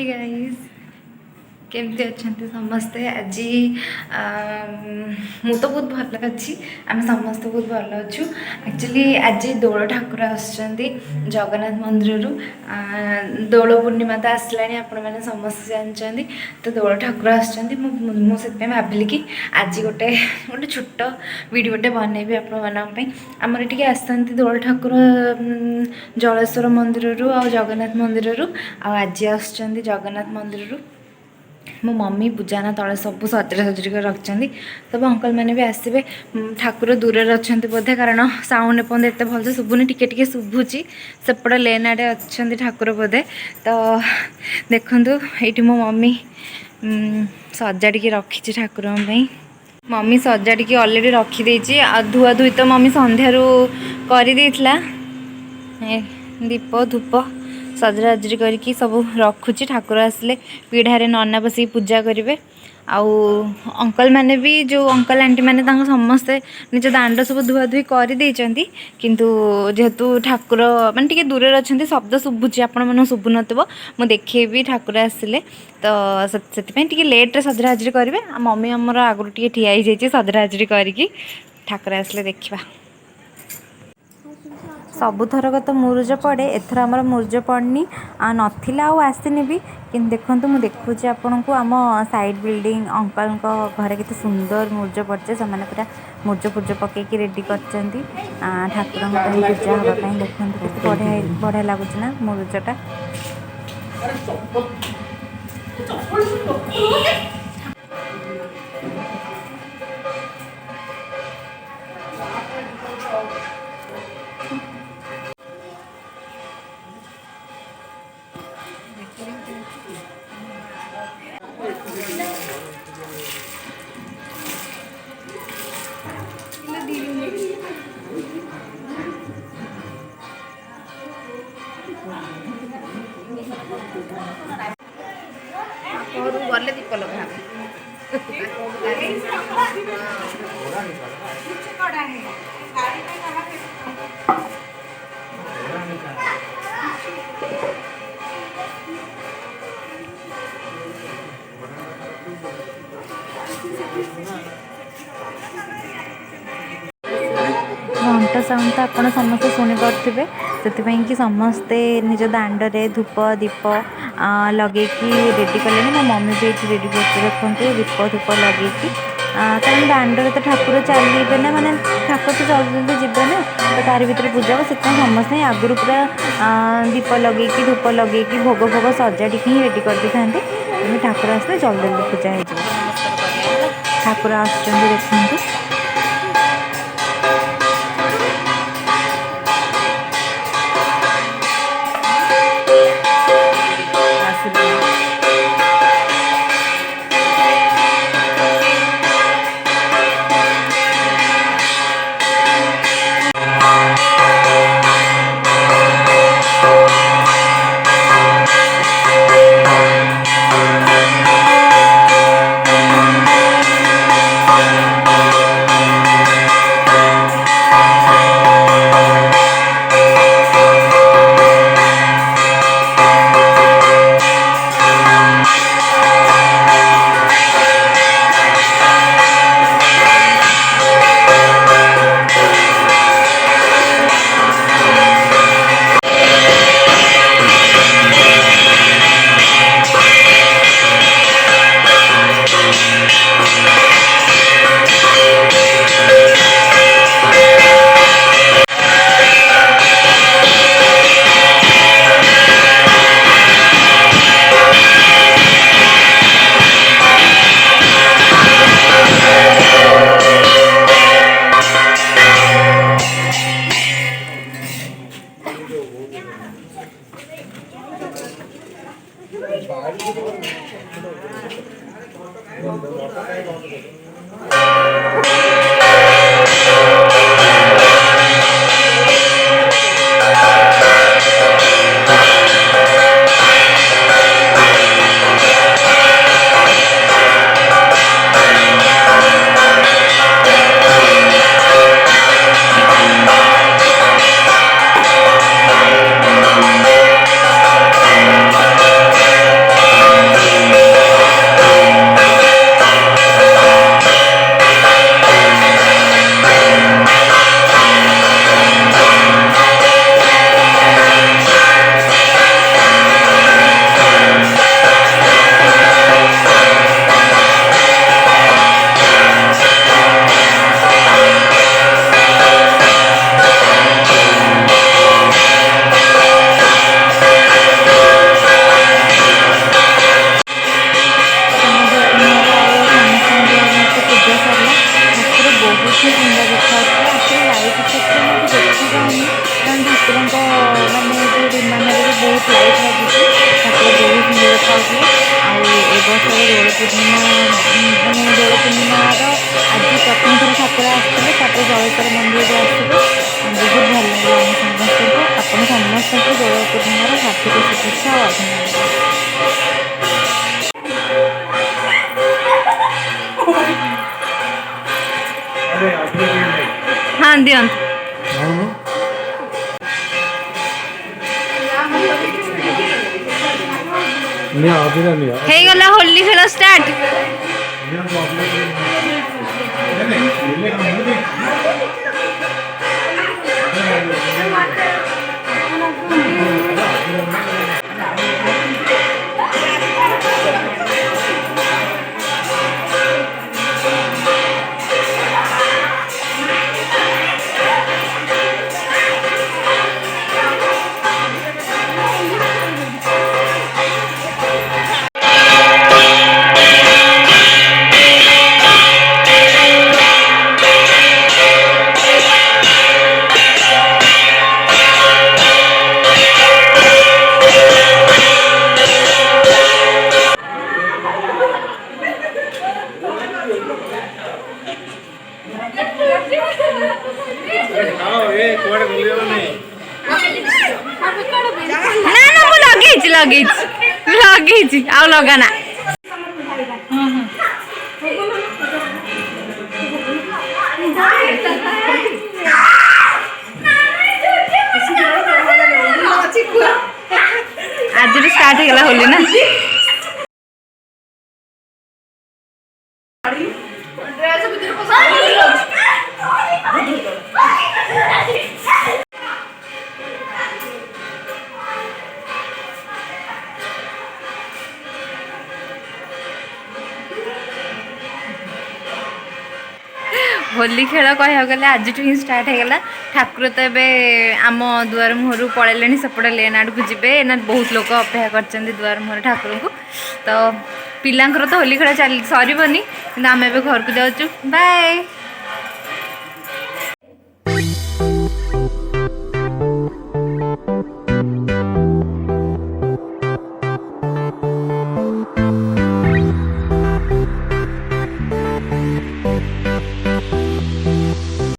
Hi guys केमती अच्छा समस्ते आज मु तो बहुत भल अच्छी आम समस्त बहुत भल अच्छु एक्चुअली आज दोल ठाकुर जगन्नाथ मंदिर दोल पूर्णिमा तो आसला आपण मैंने समस्त जानते तो दोल ठाकुर आसपे भाविली कि आज गोटे गोटे छोट वीडियोटे बनैबी आमर ये आसती दोल ठाकुर जलेश्वर मंदिर जगन्नाथ मंदिर आज आस जगन्नाथ मंदिर मो मम्मी पूजाना तले सब सजरा सजरी कर रखिंट सब अंकल मैंने भी आसवे ठाकुर दूर अच्छा बोधे कारण साउंड एपन एत भल शुभुनि टिके शुभुची सेपट लेन आड़े अच्छा ठाकुर बोधे तो देखु ये मो मम्मी सजाड़ी रखी ठाकुर मम्मी सजाड़ी अलरेडी रखीदे धुआ धुई तो मम्मी संध्यारू कर दीप धूप सजराजरी करके सब रखुची ठाकुर आसले पीढ़ारे नना बस पूजा करेंगे आउ अंकल मैंने भी जो अंकल आंटी मैंने समस्ते निज दांड सब धुआ धुई कर किंतु जेहेतु ठाकुर माने दूर अच्छा शब्द शुभुची आपण मन शुभु नथिबो मु देखेबी ठाकुर आसिले तो से लेट्रे सजराजरी करेंगे मम्मी आमर आगुरी टे ठिया ही सजराजरी करके ठाकुर आसले देखा सबुथरक तो मुरुज पड़े एथर आमर मुरुज पड़नी नाला आसनी भी कि देखु मुझे देखुची आपण को आम साइड बिल्डिंग अंकल घर के सुंदर मुरुज पड़े से पूरा मुरुज फुर्ज पकईकि रेडी कर ठाकुर पूजा हाँपाई देखते बढ़िया बढ़िया लगुच ना मुरुजटा गले दीप लगा घंटा साउंड तो आप समस्त शुणी पारे से कि समस्ते निज दांडे धूप दीप लगे रेडी कले मो मम्मी भी ये रेडी कर देखते दीप धूप लगे कारण दांडे तो ठाकुर चलिए ना माने ठाकुर तो जल्दी जल्दी जीवे ना तो तार भर पूजा हो समस्ते आगुरी पूरा दीप लगे धूप लगे भोग भोग सजाड़ी ही रेडी कर दी था ठाकुर आसले जल्दी जल्दी पूजा हो ठाकुर आस देखते ଖାଉଥିଲେ। ଆଉ ଏ ବର୍ଷର ଦୋଳ ପୂର୍ଣ୍ଣିମା ମାନେ ଦୋଳ ପୂର୍ଣ୍ଣିମାର ଆଜି ପ୍ରଥମ ଥର ଠାକୁର ଆସିଥିଲେ, ତାପରେ ଜଳେଶ୍ୱର ମନ୍ଦିରରୁ ଆସିବେ। ବହୁତ ଭଲ ଲାଗିଲା ଆମ ସମସ୍ତଙ୍କୁ। ଆପଣ ସମସ୍ତଙ୍କୁ ଦୋଳ ପୂର୍ଣ୍ଣିମାର ହାର୍ଦ୍ଦିକ ଶୁଭେଚ୍ଛା ଆଉ ଅଭିନନ୍ଦନ। ହଁ ଦିଅନ୍ତୁ। ହେଇଗଲା ହୋଲି ଖେଳ ଷ୍ଟାର୍ଟ। ନା ନା ମୁଁ ଲଗେଇଛି ଆଉ ଲଗାନା। ଆଜିଠୁ ଷ୍ଟାର୍ଟ ହେଇଗଲା ହୋଲି ନା। ହୋଲି ଖେଳ କହିବାକୁ ଗଲେ ଆଜିଠୁ ହିଁ ଷ୍ଟାର୍ଟ ହେଇଗଲା। ଠାକୁର ତ ଏବେ ଆମ ଦୁଆର ମୁହଁରୁ ପଳେଇଲେଣି, ସେପଟେ ଲେନ୍ ଆଡ଼କୁ ଯିବେ। ଏନା ବହୁତ ଲୋକ ଅପେକ୍ଷା କରିଛନ୍ତି ଦୁଆର ମୁହଁରେ ଠାକୁରଙ୍କୁ। ତ ପିଲାଙ୍କର ତ ହୋଲି ଖେଳ ସରିବନି, କିନ୍ତୁ ଆମେ ଏବେ ଘରକୁ ଯାଉଛୁ। ବାଏ।